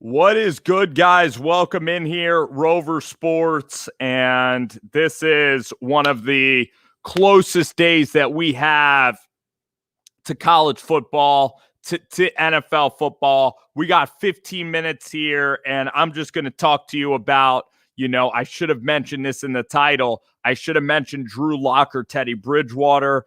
What is good, guys? Welcome in here, Rover Sports. And this is one of the closest days that we have to college football, to NFL football. We got 15 minutes here, and I'm just going to talk to you about, I should have mentioned this in the title. I should have mentioned Drew Lock or Teddy Bridgewater.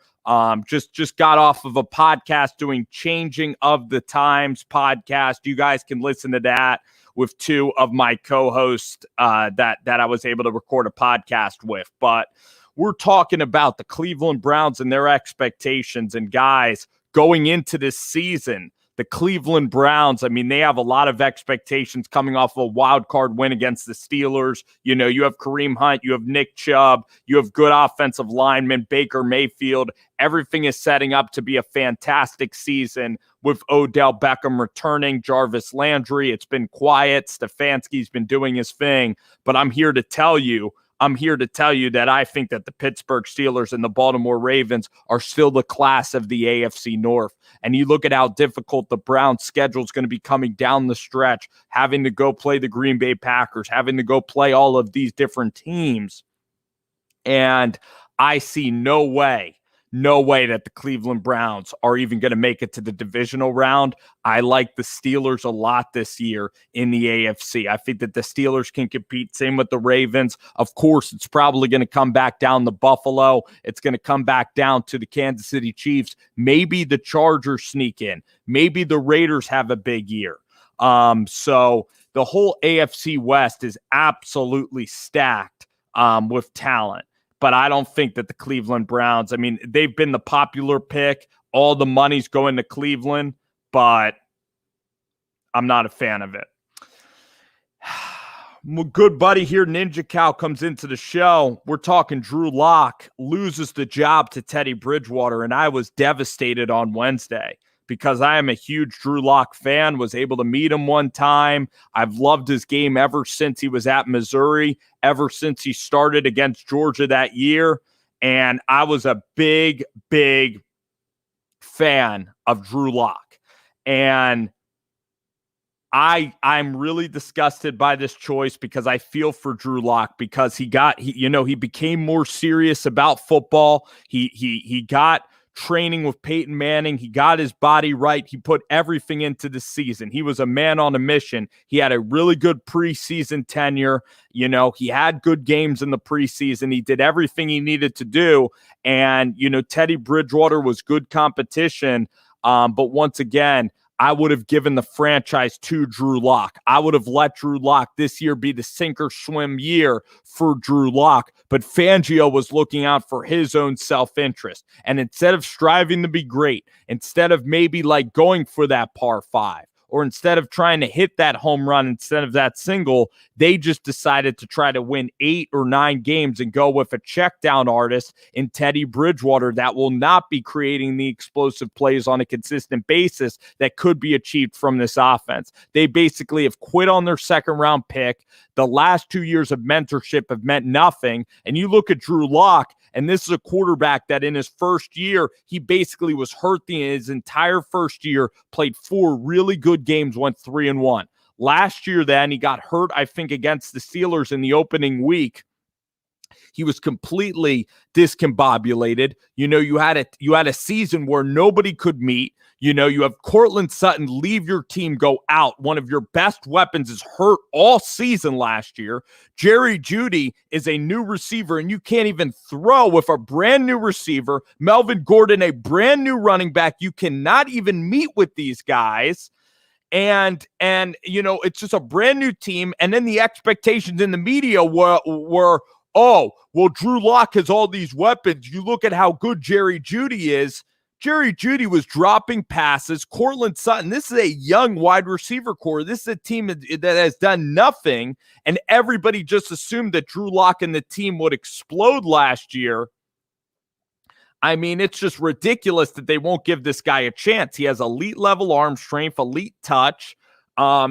Just got off of a podcast doing Changing of the Times podcast. You guys can listen to that with two of my co-hosts that I was able to record a podcast with. But we're talking about the Cleveland Browns and their expectations. And guys, going into this season, the Cleveland Browns, I mean, they have a lot of expectations coming off a wild card win against the Steelers. You have Kareem Hunt, you have Nick Chubb, you have good offensive linemen, Baker Mayfield. Everything is setting up to be a fantastic season with Odell Beckham returning, Jarvis Landry. It's been quiet. Stefanski's been doing his thing. But I'm here to tell you that I think that the Pittsburgh Steelers and the Baltimore Ravens are still the class of the AFC North. And you look at how difficult the Browns' schedule is going to be coming down the stretch, having to go play the Green Bay Packers, having to go play all of these different teams. And I see no way that the Cleveland Browns are even going to make it to the divisional round. I like the Steelers a lot this year in the AFC. I think that the Steelers can compete. Same with the Ravens. Of course, it's probably going to come back down to Buffalo. It's going to come back down to the Kansas City Chiefs. Maybe the Chargers sneak in. Maybe the Raiders have a big year. So the whole AFC West is absolutely stacked with talent. But I don't think that the Cleveland Browns, I mean, they've been the popular pick. All the money's going to Cleveland, but I'm not a fan of it. My good buddy here, Ninja Cow, comes into the show. We're talking Drew Lock loses the job to Teddy Bridgewater, and I was devastated on Wednesday because I am a huge Drew Lock fan, was able to meet him one time. I've loved his game ever since he was at Missouri, ever since he started against Georgia that year. And I was a big, big fan of Drew Lock. And I'm really disgusted by this choice because I feel for Drew Lock because he became more serious about football. He got training with Peyton Manning. He got his body right. He put everything into the season. He was a man on a mission. He had a really good preseason tenure. He had good games in the preseason. He did everything he needed to do. And, Teddy Bridgewater was good competition. But once again, I would have given the franchise to Drew Lock. I would have let Drew Lock this year be the sink or swim year for Drew Lock. But Fangio was looking out for his own self-interest. And instead of striving to be great, instead of maybe like going for that par five, or instead of trying to hit that home run instead of that single, they just decided to try to win 8 or 9 games and go with a check down artist in Teddy Bridgewater that will not be creating the explosive plays on a consistent basis that could be achieved from this offense. They basically have quit on their second round pick. The last 2 years of mentorship have meant nothing. And you look at Drew Lock, and this is a quarterback that in his first year, he basically was hurt his entire first year, played 4 really good games, went 3-1. Last year, then, he got hurt, I think, against the Steelers in the opening week. He was completely discombobulated. You had a season where nobody could meet. You have Cortland Sutton leave your team, go out. One of your best weapons is hurt all season last year. Jerry Jeudy is a new receiver, and you can't even throw with a brand new receiver. Melvin Gordon, a brand new running back. You cannot even meet with these guys. And it's just a brand new team. And then the expectations in the media were oh, well, Drew Lock has all these weapons. You look at how good Jerry Jeudy is. Jerry Jeudy was dropping passes. Cortland Sutton, this is a young wide receiver core. This is a team that has done nothing, and everybody just assumed that Drew Lock and the team would explode last year. I mean, it's just ridiculous that they won't give this guy a chance. He has elite level arm strength, elite touch.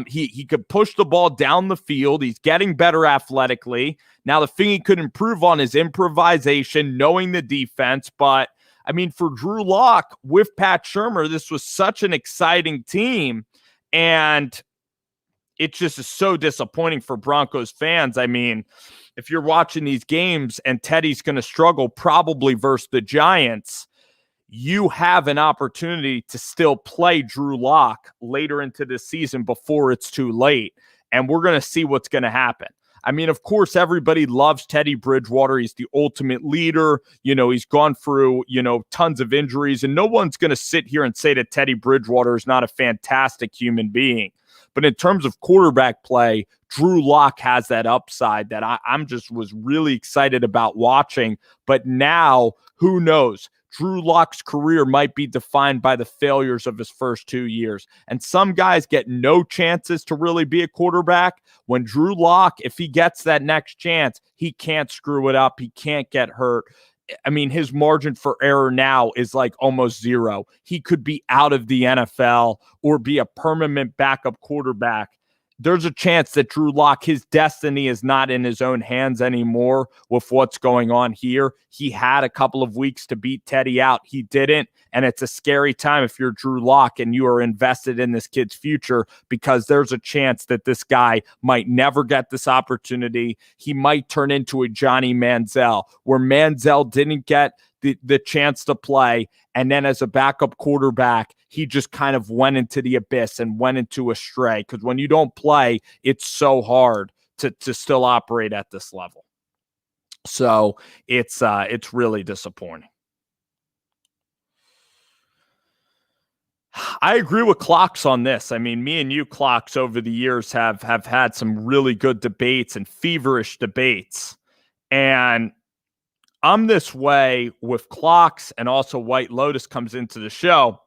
He could push the ball down the field. He's getting better athletically. Now, the thing he could improve on is improvisation, knowing the defense. But, I mean, for Drew Lock with Pat Shurmur, this was such an exciting team. And it just is so disappointing for Broncos fans. I mean, if you're watching these games and Teddy's going to struggle probably versus the Giants, you have an opportunity to still play Drew Lock later into the season before it's too late. And we're going to see what's going to happen. I mean, of course, everybody loves Teddy Bridgewater. He's the ultimate leader. You know, he's gone through, tons of injuries, and no one's going to sit here and say that Teddy Bridgewater is not a fantastic human being. But in terms of quarterback play, Drew Lock has that upside that I'm just was really excited about watching. But now, who knows? Drew Lock's career might be defined by the failures of his first 2 years. And some guys get no chances to really be a quarterback. When Drew Lock, if he gets that next chance, he can't screw it up. He can't get hurt. I mean, his margin for error now is like almost zero. He could be out of the NFL or be a permanent backup quarterback. There's a chance that Drew Lock, his destiny is not in his own hands anymore with what's going on here. He had a couple of weeks to beat Teddy out. He didn't. And it's a scary time if you're Drew Lock and you are invested in this kid's future, because there's a chance that this guy might never get this opportunity. He might turn into a Johnny Manziel, where Manziel didn't get the chance to play. And then as a backup quarterback, he just kind of went into the abyss and went into a stray. Because when you don't play, it's so hard to still operate at this level. So it's really disappointing. I agree with Clocks on this. I mean, me and you, Clocks, over the years have had some really good debates and feverish debates. And I'm this way with Clocks, and also White Lotus comes into the show.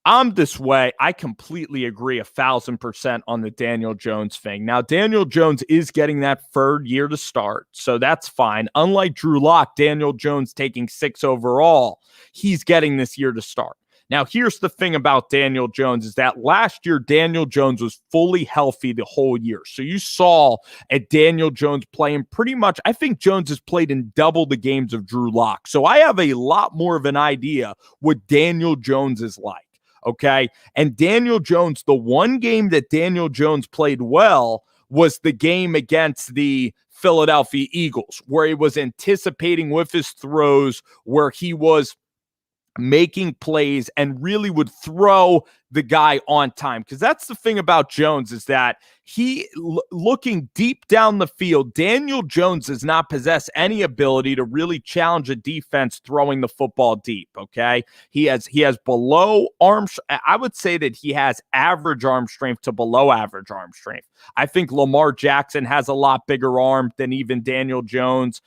I'm this way. I completely agree 1,000% on the Daniel Jones thing. Now, Daniel Jones is getting that third year to start, so that's fine. Unlike Drew Lock, Daniel Jones taking 6 overall, he's getting this year to start. Now, here's the thing about Daniel Jones is that last year, Daniel Jones was fully healthy the whole year. So you saw a Daniel Jones playing pretty much, I think Jones has played in double the games of Drew Lock. So I have a lot more of an idea what Daniel Jones is like. Okay. And Daniel Jones, the one game that Daniel Jones played well was the game against the Philadelphia Eagles, where he was anticipating with his throws, where he was making plays and really would throw the guy on time. Because that's the thing about Jones, is that looking deep down the field, Daniel Jones does not possess any ability to really challenge a defense throwing the football deep. Okay. He has below arm. I would say that he has average arm strength to below average arm strength. I think Lamar Jackson has a lot bigger arm than even Daniel Jones.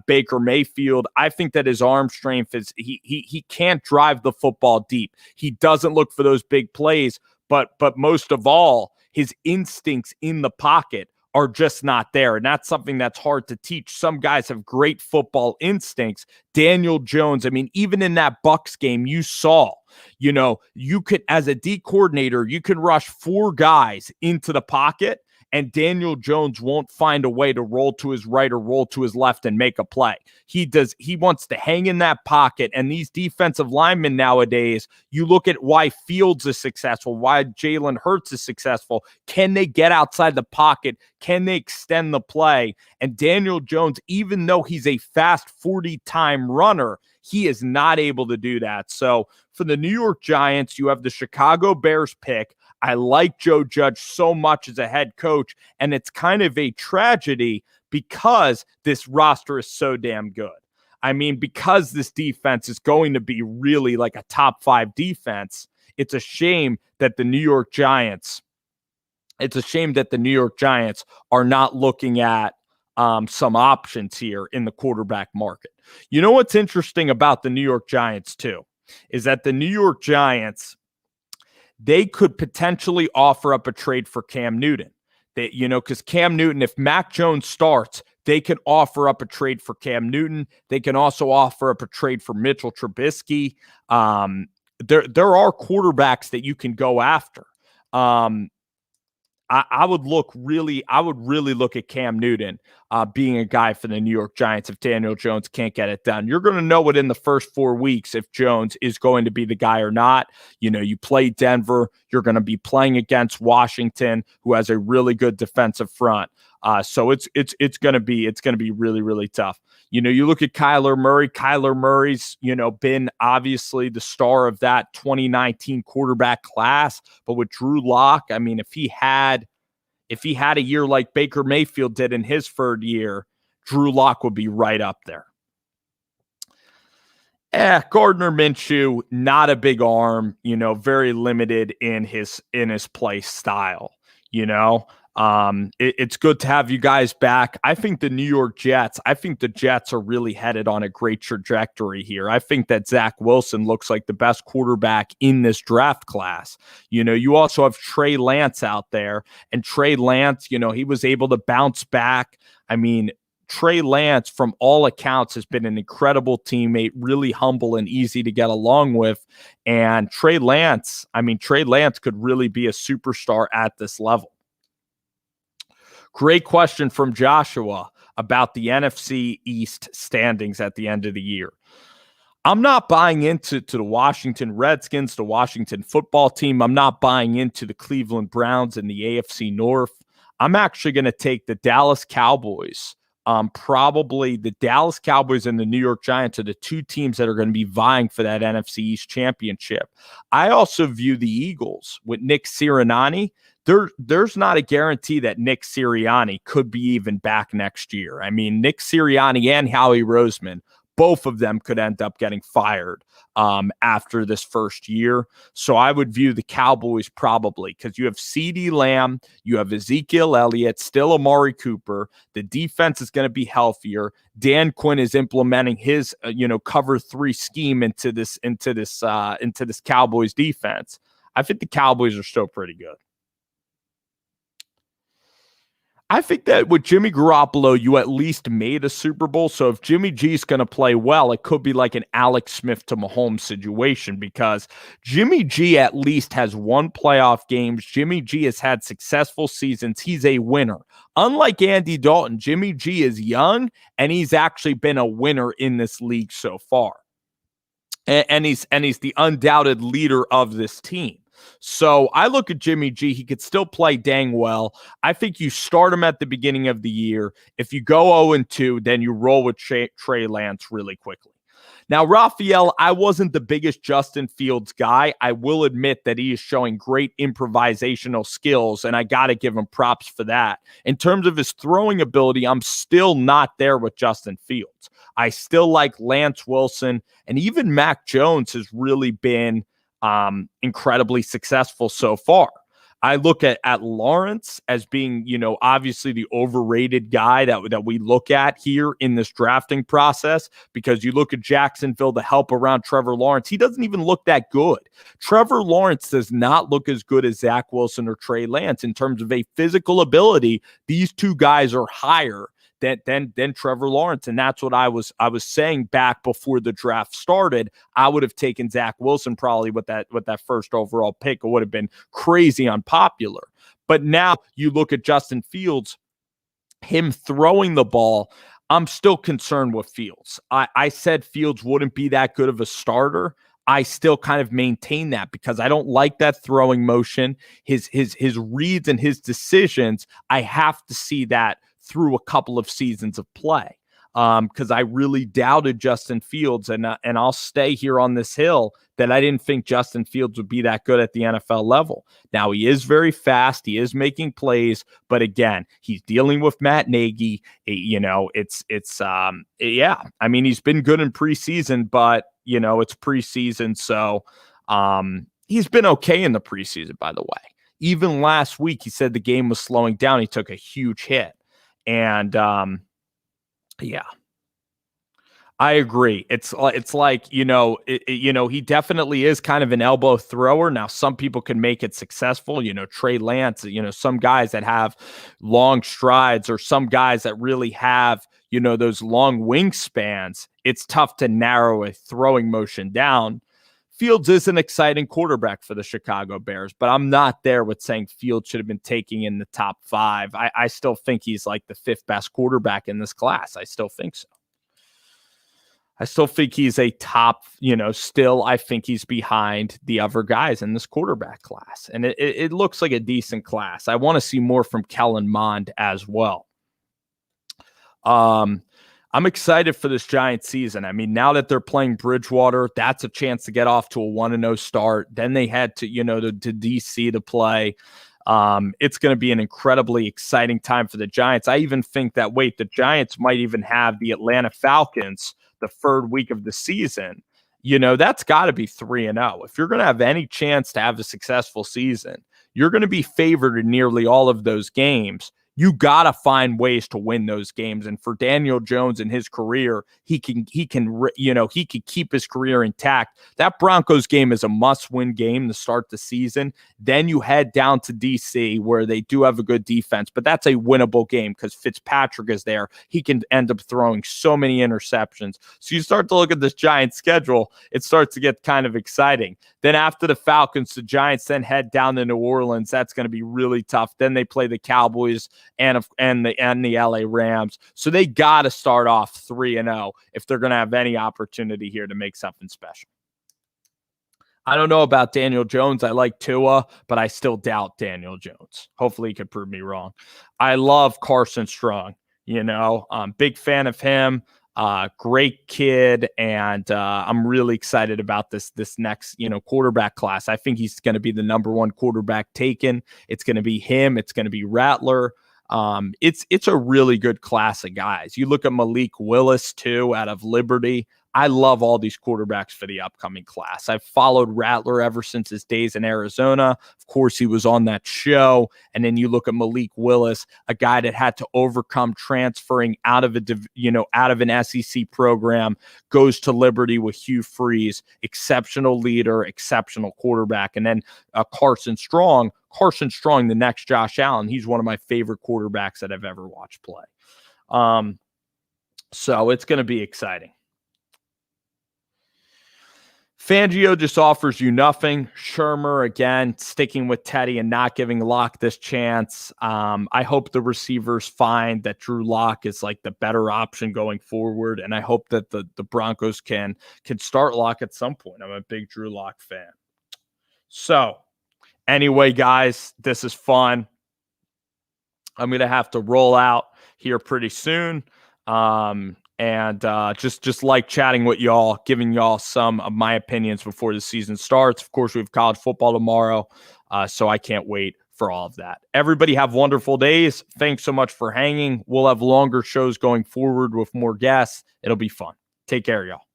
Baker Mayfield, I think that his arm strength is he can't drive the football deep. He doesn't look for those big plays, but most of all, his instincts in the pocket are just not there. And that's something that's hard to teach. Some guys have great football instincts. Daniel Jones, I mean, even in that Bucks game, you saw, you could, as a D coordinator, you can rush 4 guys into the pocket, and Daniel Jones won't find a way to roll to his right or roll to his left and make a play. He wants to hang in that pocket. And these defensive linemen nowadays, you look at why Fields is successful, why Jalen Hurts is successful. Can they get outside the pocket? Can they extend the play? And Daniel Jones, even though he's a fast 40-time runner, he is not able to do that. So for the New York Giants, you have the Chicago Bears pick. I like Joe Judge so much as a head coach, and it's kind of a tragedy because this roster is so damn good. I mean, because this defense is going to be really like a top 5 defense, it's a shame that the New York Giants are not looking at some options here in the quarterback market. You know what's interesting about the New York Giants too, is that the New York Giants, they could potentially offer up a trade for Cam Newton. Because Cam Newton, if Mac Jones starts, they can offer up a trade for Cam Newton. They can also offer up a trade for Mitchell Trubisky. There are quarterbacks that you can go after. I would really look at Cam Newton. being a guy for the New York Giants if Daniel Jones can't get it done. You're going to know it in the first 4 weeks if Jones is going to be the guy or not. You play Denver, you're going to be playing against Washington, who has a really good defensive front. So it's going to be really, really tough. You look at Kyler Murray. Kyler Murray's, been obviously the star of that 2019 quarterback class. But with Drew Lock, I mean, if he had a year like Baker Mayfield did in his third year, Drew Lock would be right up there. Gardner Minshew, not a big arm, very limited in his play style. It's good to have you guys back. I think the Jets are really headed on a great trajectory here. I think that Zach Wilson looks like the best quarterback in this draft class. You also have Trey Lance out there, and Trey Lance, he was able to bounce back. I mean, Trey Lance, from all accounts, has been an incredible teammate, really humble and easy to get along with. And Trey Lance could really be a superstar at this level. Great question from Joshua about the NFC East standings at the end of the year. I'm not buying into the Washington Redskins, the Washington football team. I'm not buying into the Cleveland Browns and the AFC North. I'm actually going to take the Dallas Cowboys. Probably the Dallas Cowboys and the New York Giants are the two teams that are going to be vying for that NFC East championship. I also view the Eagles with Nick Sirianni. There's not a guarantee that Nick Sirianni could be even back next year. I mean, Nick Sirianni and Howie Roseman, both of them could end up getting fired after this first year. So I would view the Cowboys probably, because you have CeeDee Lamb, you have Ezekiel Elliott, still Amari Cooper. The defense is going to be healthier. Dan Quinn is implementing his cover 3 scheme into this Cowboys defense. I think the Cowboys are still pretty good. I think that with Jimmy Garoppolo, you at least made a Super Bowl. So if Jimmy G's going to play well, it could be like an Alex Smith to Mahomes situation, because Jimmy G at least has won playoff games. Jimmy G has had successful seasons. He's a winner. Unlike Andy Dalton, Jimmy G is young, and he's actually been a winner in this league so far. And he's the undoubted leader of this team. So I look at Jimmy G. He could still play dang well. I think you start him at the beginning of the year. If you go 0-2, then you roll with Trey Lance really quickly. Now, Raphael, I wasn't the biggest Justin Fields guy. I will admit that he is showing great improvisational skills, and I got to give him props for that. In terms of his throwing ability, I'm still not there with Justin Fields. I still like Lance Wilson, and even Mac Jones has really been incredibly successful so far. I look at Lawrence as being, obviously the overrated guy that we look at here in this drafting process, because you look at Jacksonville, the help around Trevor Lawrence, he doesn't even look that good. Trevor Lawrence does not look as good as Zach Wilson or Trey Lance in terms of a physical ability. These two guys are higher than Trevor Lawrence. And that's what I was saying back before the draft started. I would have taken Zach Wilson probably with that first overall pick. It would have been crazy unpopular. But now you look at Justin Fields, him throwing the ball, I'm still concerned with Fields. I said Fields wouldn't be that good of a starter. I still kind of maintain that because I don't like that throwing motion. His reads and his decisions, I have to see that through a couple of seasons of play, because I really doubted Justin Fields, and I'll stay here on this hill that I didn't think Justin Fields would be that good at the NFL level. Now, he is very fast. He is making plays, but again, he's dealing with Matt Nagy. It's I mean, he's been good in preseason, but it's preseason, so he's been okay in the preseason, by the way. Even last week, he said the game was slowing down. He took a huge hit. And I agree. It's like, he definitely is kind of an elbow thrower. Now, some people can make it successful, Trey Lance, some guys that have long strides, or some guys that really have, those long wingspans. It's tough to narrow a throwing motion down. Fields is an exciting quarterback for the Chicago Bears, but I'm not there with saying Fields should have been taking in the top 5. I still think he's like the 5th best quarterback in this class. I still think so. I still think he's a top, still I think he's behind the other guys in this quarterback class. And it looks like a decent class. I want to see more from Kellen Mond as well. I'm excited for this Giants season. I mean, now that they're playing Bridgewater, that's a chance to get off to a 1-0 start. Then they had to, to DC to play. It's going to be an incredibly exciting time for the Giants. I even think that, the Giants might even have the Atlanta Falcons the 3rd week of the season. That's got to be 3-0. If you're going to have any chance to have a successful season, you're going to be favored in nearly all of those games. You got to find ways to win those games. And for Daniel Jones and his career, he can keep his career intact. That Broncos game is a must-win game to start the season. Then you head down to DC where they do have a good defense, but that's a winnable game because Fitzpatrick is there. He can end up throwing so many interceptions. So you start to look at this Giants schedule, it starts to get kind of exciting. Then after the Falcons, the Giants then head down to New Orleans. That's going to be really tough. Then they play the Cowboys and the LA Rams. So they got to start off 3-0 if they're going to have any opportunity here to make something special. I don't know about Daniel Jones. I like Tua, but I still doubt Daniel Jones. Hopefully he could prove me wrong. I love Carson Strong. Big fan of him. Great kid, and I'm really excited about this next quarterback class. I think he's going to be the number 1 quarterback taken. It's going to be him. It's going to be Rattler. It's a really good class of guys. You look at Malik Willis too out of Liberty. I love all these quarterbacks for the upcoming class. I've followed Rattler ever since his days in Arizona. Of course, he was on that show. And then you look at Malik Willis, a guy that had to overcome transferring out of an SEC program, goes to Liberty with Hugh Freeze, exceptional leader, exceptional quarterback. And then Carson Strong, the next Josh Allen. He's one of my favorite quarterbacks that I've ever watched play. So it's going to be exciting. Fangio just offers you nothing. Shermer, again, sticking with Teddy and not giving Locke this chance. I hope the receivers find that Drew Lock is like the better option going forward, and I hope that the Broncos can start Lock at some point. I'm a big Drew Lock fan. So, anyway, guys, this is fun. I'm going to have to roll out here pretty soon. And just like chatting with y'all, giving y'all some of my opinions before the season starts. Of course, we have college football tomorrow, so I can't wait for all of that. Everybody have wonderful days. Thanks so much for hanging. We'll have longer shows going forward with more guests. It'll be fun. Take care, y'all.